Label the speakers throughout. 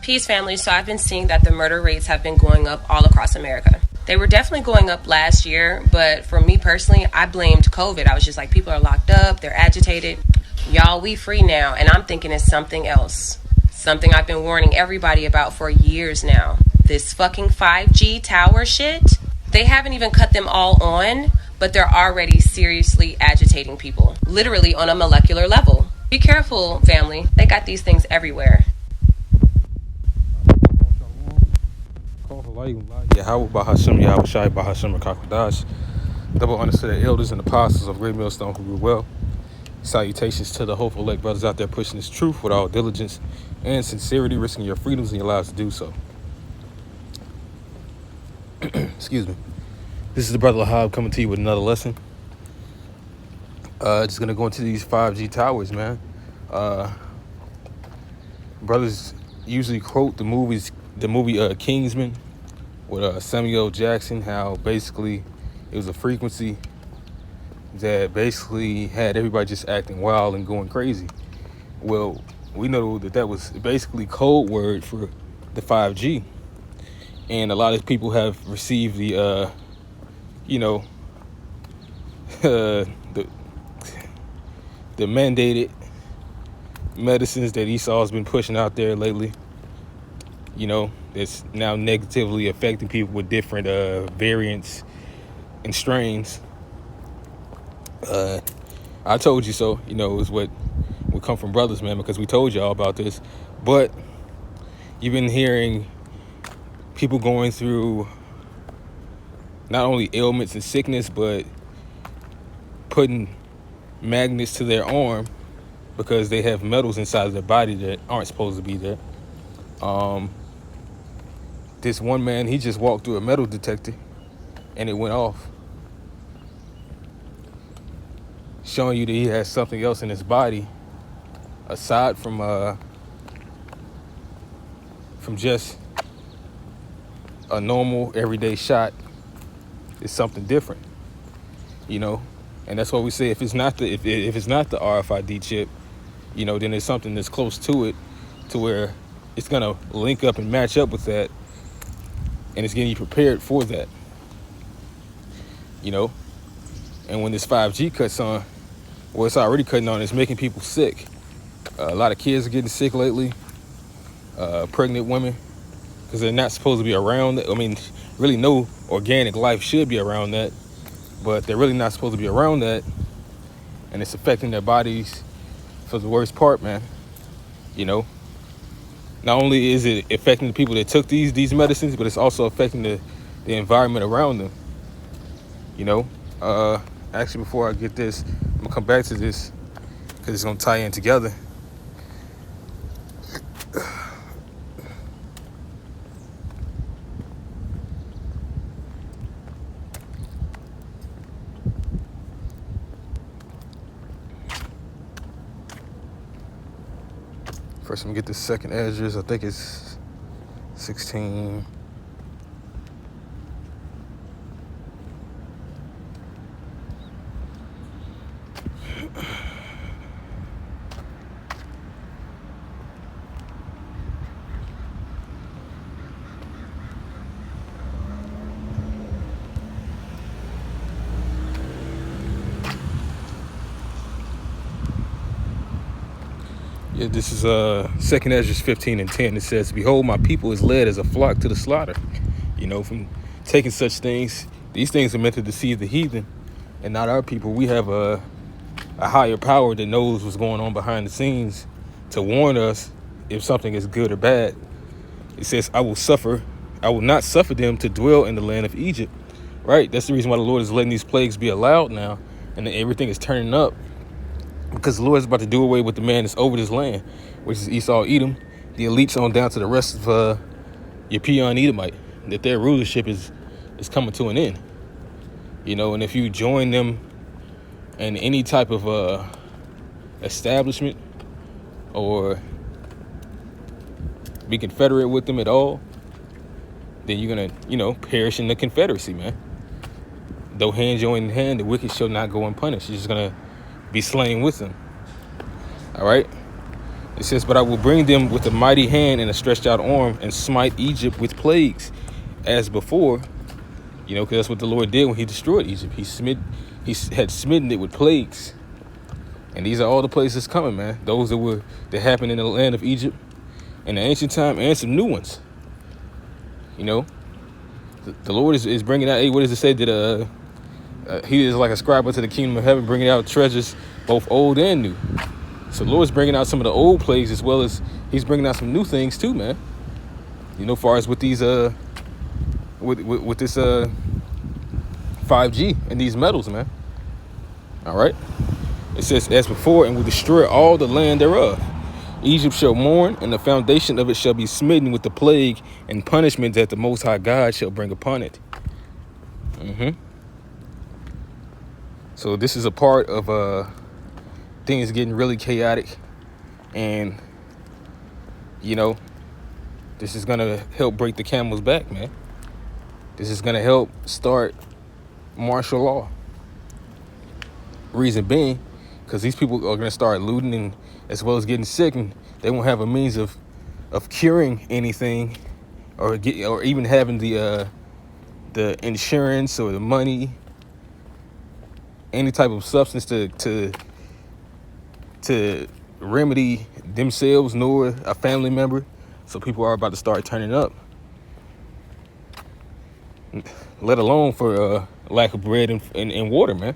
Speaker 1: Peace, family. So I've been seeing that the murder rates have been going up all across America. They were definitely going up last year, but for me personally, I blamed COVID. I was just like, people are locked up, they're agitated. Y'all, we free now, and I'm thinking it's something else. Something I've been warning everybody about for years now. This fucking 5G tower shit. They haven't even cut them all on, but they're already seriously agitating people. Literally on a molecular level. Be careful, family. They got these things everywhere.
Speaker 2: Yahweh Bahashim Yahweh Shai Bahashim Kakadash. Double honor to the elders and apostles of Great Millstone who grew well. Salutations to the hopeful elect brothers out there pushing this truth with all diligence and sincerity, risking your freedoms and your lives to do so. Excuse me. This is the brother Lahab coming to you with another lesson. Just gonna go into these 5G towers, man. Brothers usually quote the movie Kingsman with Samuel Jackson, how basically it was a frequency that basically had everybody just acting wild and going crazy. Well, we know that was basically code word for the 5G, and a lot of people have received the the mandated medicines that Esau's been pushing out there lately. That's now negatively affecting people with different variants and strains. I told you so, is what would come from brothers, man, because we told y'all about this. But you've been hearing people going through not only ailments and sickness, but putting magnets to their arm because they have metals inside of their body that aren't supposed to be there. This one man, he just walked through a metal detector and it went off, showing you that he has something else in his body aside from just a normal everyday shot. It's something different, and that's why we say if it's not the RFID chip, then there's something that's close to it, to where it's gonna link up and match up with that, and it's getting you prepared for that, And when this 5G cuts on, well, it's already cutting on. It's making people sick. A lot of kids are getting sick lately. Pregnant women, because they're not supposed to be around it. I mean, really, no organic life should be around that, but they're really not supposed to be around that, and it's affecting their bodies for the worst part, man. Not only is it affecting the people that took these medicines, but it's also affecting the environment around them. Actually, before I get this, I'm gonna come back to this because it's gonna tie in together. First, I'm gonna get this second address. I think it's 16. Yeah, this is second Ezra 15:10. It says, "Behold, my people is led as a flock to the slaughter." From taking such things, these things are meant to deceive the heathen and not our people. We have a higher power that knows what's going on behind the scenes to warn us if something is good or bad. It says, I will not suffer them to dwell in the land of Egypt. Right? That's the reason why the Lord is letting these plagues be allowed now, and everything is turning up. Because the Lord is about to do away with the man that's over this land, which is Esau, Edom, the elites on down to the rest of your peon Edomite, that their rulership is coming to an end. And if you join them in any type of establishment or be confederate with them at all, then you're gonna, perish in the confederacy, man. Though hand join in hand, the wicked shall not go unpunished. You're just gonna be slain with them. All right. It says, but I will bring them with a mighty hand and a stretched out arm and smite Egypt with plagues as before. You know, because that's what the Lord did when he destroyed Egypt. He had smitten it with plagues. And these are all the places coming, man. Those that happened in the land of Egypt in the ancient time, and some new ones. You know, the Lord is bringing out, hey, what does it say? That he is like a scribe unto the kingdom of heaven, bringing out treasures both old and new. So the Lord's bringing out some of the old plagues, as well as he's bringing out some new things too, man. You know, far as with these with this 5G and these metals, man. All right. It says, as before, and will destroy all the land thereof. Egypt shall mourn, and the foundation of it shall be smitten with the plague and punishment that the Most High God shall bring upon it. So this is a part of things getting really chaotic, and you know, this is gonna help break the camel's back, man. This is gonna help start martial law. Reason being, because these people are gonna start looting and as well as getting sick, and they won't have a means of curing anything, or even having the insurance or the money, any type of substance to remedy themselves nor a family member. So people are about to start turning up, let alone for lack of bread and water, man.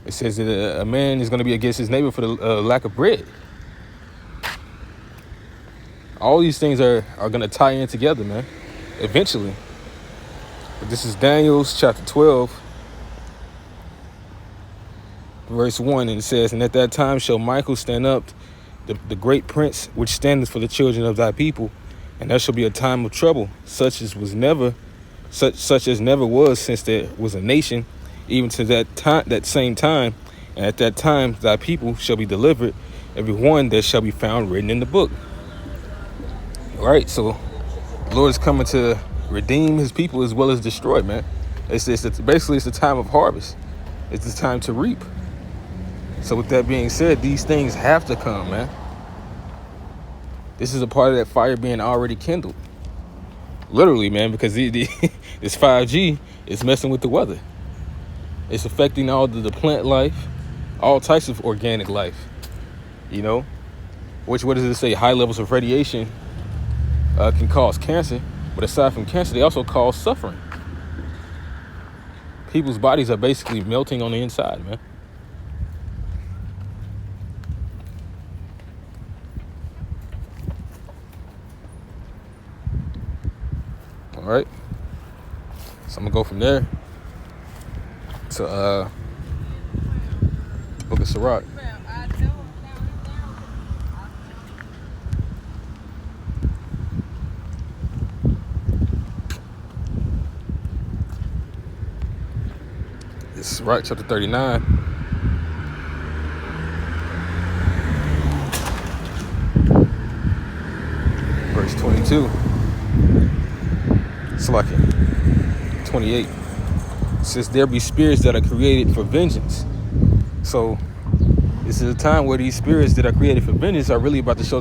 Speaker 2: It says that a man is going to be against his neighbor for the lack of bread. All these things are going to tie in together, man, eventually. But this is Daniel's chapter 12, verse 1, and it says, and at that time shall Michael stand up, the great prince, which standeth for the children of thy people, and there shall be a time of trouble, such as never was since there was a nation, even to that same time, and at that time thy people shall be delivered, every one that shall be found written in the book. All right, so the Lord is coming to redeem his people as well as destroy, man. Basically it's the time of harvest. It's the time to reap. So with that being said, these things have to come, man. This is a part of that fire being already kindled. Literally, man, because this 5G is messing with the weather. It's affecting all the plant life, all types of organic life, you know, what does it say? High levels of radiation can cause cancer, but aside from cancer, they also cause suffering. People's bodies are basically melting on the inside, man. All right. So I'm going to go from there to Book of Sirach. It's Sirach chapter 39. Verse 22. Slack it. 28. It says, there be spirits that are created for vengeance. So this is a time where these spirits that are created for vengeance are really about to show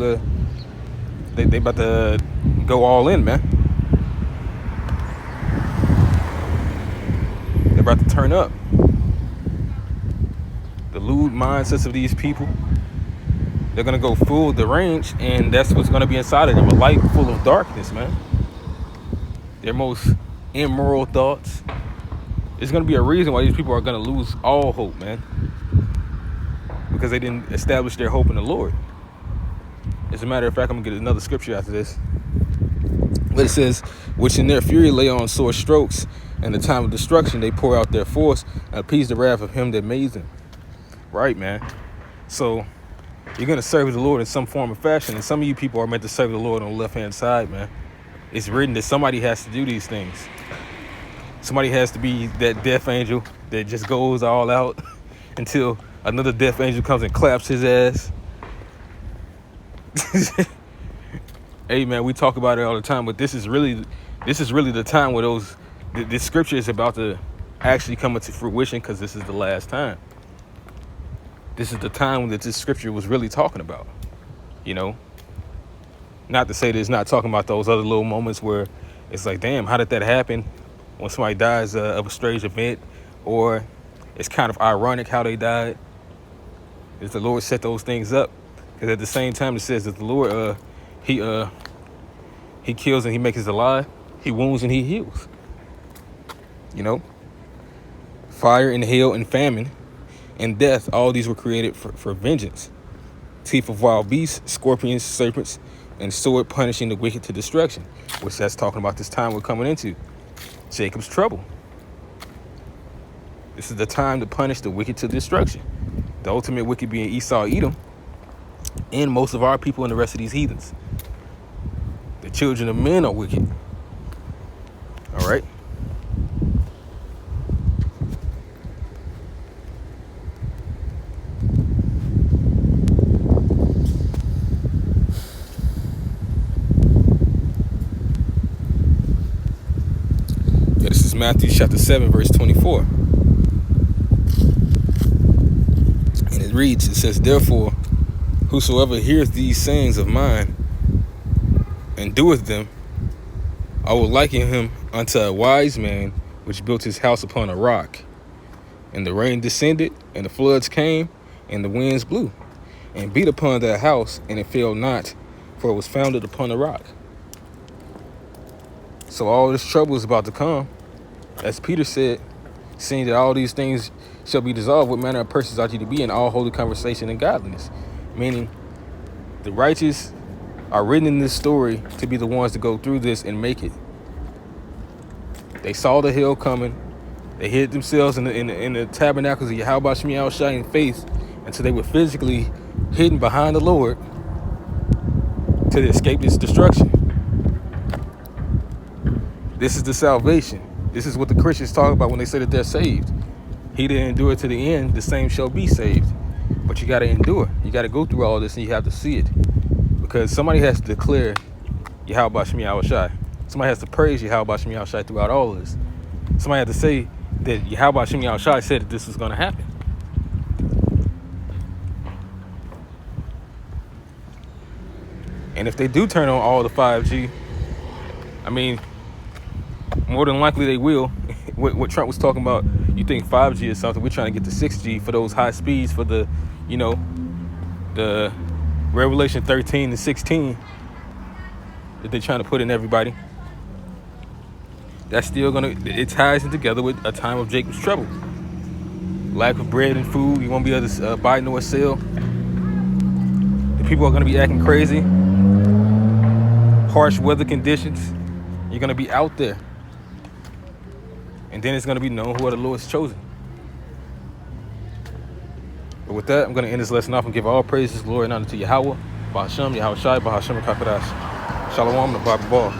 Speaker 2: they about to go all in, man. They're about to turn up. The lewd mindsets of these people, they're gonna go full the range, and that's what's gonna be inside of them, a light full of darkness, man. Their most immoral thoughts. There's going to be a reason why these people are going to lose all hope, man. Because they didn't establish their hope in the Lord. As a matter of fact, I'm going to get another scripture after this. But it says, which in their fury lay on sore strokes, and the time of destruction they pour out their force, and appease the wrath of him that made them. Right, man. So you're going to serve the Lord in some form or fashion, and some of you people are meant to serve the Lord on the left-hand side, man. It's written that somebody has to do these things. Somebody has to be that death angel that just goes all out until another death angel comes and claps his ass. Hey, man, we talk about it all the time, but this is really the time where this scripture is about to actually come into fruition, because this is the last time. this is the time that this scripture was really talking about. You know, not to say that it's not talking about those other little moments where it's like, damn, how did that happen when somebody dies of a strange event, or it's kind of ironic how they died. Is the Lord set those things up? Because at the same time, it says that the Lord, he kills and he makes us alive. He wounds and he heals. You know, fire and hail and famine and death, all these were created for vengeance. Teeth of wild beasts, scorpions, serpents, and sword punishing the wicked to destruction, which that's talking about this time we're coming into. Jacob's trouble. This is the time to punish the wicked to destruction. The ultimate wicked being Esau, Edom, and most of our people and the rest of these heathens. The children of men are wicked. All right. Yeah, this is Matthew chapter 7, verse 24. And it reads, it says, therefore, whosoever hears these sayings of mine and doeth them, I will liken him unto a wise man which built his house upon a rock. And the rain descended, and the floods came, and the winds blew, and beat upon that house, and it fell not, for it was founded upon a rock. So all this trouble is about to come. As Peter said, seeing that all these things shall be dissolved, what manner of persons ought you to be in all holy conversation and godliness? Meaning, the righteous are written in this story to be the ones to go through this and make it. They saw the hell coming. They hid themselves in the tabernacles of Yahweh Shemi Yahushai in faith until they were physically hidden behind the Lord to escape this destruction. This is the salvation. This is what the Christians talk about when they say that they're saved. He that endure to the end, the same shall be saved. But you got to endure. You got to go through all this, and you have to see it. Because somebody has to declare Yahweh Shemi Yahushai. Somebody has to praise Yahweh Shemi Yahushai throughout all of this. Somebody has to say that Yahweh Shemi Yahushai said that this was going to happen. And if they do turn on all the 5G, I mean, more than likely they will. What Trump was talking about, you think 5G is something, we're trying to get to 6G for those high speeds for the, you know, the Revelation 13 and 16 that they're trying to put in everybody. That's still it ties in together with a time of Jacob's trouble. Lack of bread and food, you won't be able to buy nor sell. The people are going to be acting crazy. Harsh weather conditions. You're going to be out there. And then it's going to be known who are the Lord's chosen. But with that, I'm going to end this lesson off and give all praises, glory, and honor to Yahweh, Bahashem, Yahushai, Bahashem, Kakadash. Shalom, the Bible Ball.